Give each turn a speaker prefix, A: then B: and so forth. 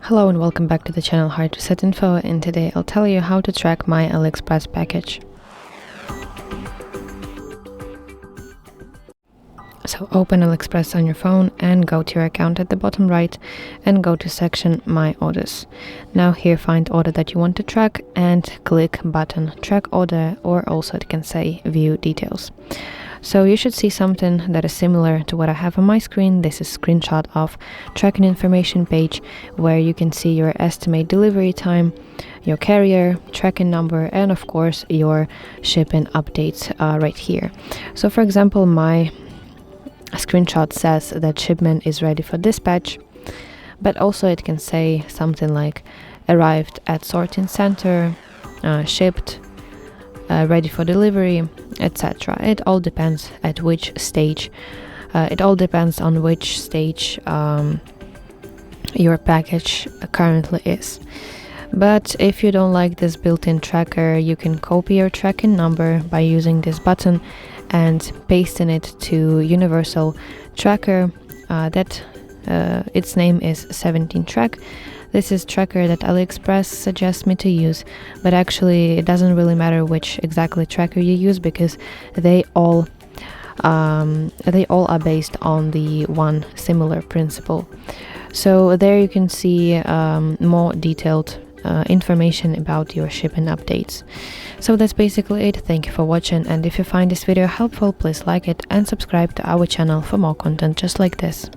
A: Hello and welcome back to the channel Hard to Set Info, and today I'll tell you how to track my AliExpress package. So open AliExpress on your phone and go to your account at the bottom right and go to section My Orders. Now here find order that you want to track and click button Track Order, or also it can say View Details. So you should see something that is similar to what I have on my screen. This is a screenshot of tracking information page where you can see your estimate delivery time, your carrier, tracking number, and of course your shipping updates right here. So for example, my screenshot says that shipment is ready for dispatch, but also it can say something like arrived at sorting center, shipped, ready for delivery, etc. It all depends at which stage. It all depends on which stage your package currently is. But if you don't like this built-in tracker, you can copy your tracking number by using this button and pasting it to universal tracker that its name is 17 track. This is tracker that AliExpress suggests me to use, but actually it doesn't really matter which exactly tracker you use because they all are based on the one similar principle. So there you can see more detailed information about your shipping updates. So that's basically it. Thank you for watching, and if you find this video helpful, please like it and subscribe to our channel for more content just like this.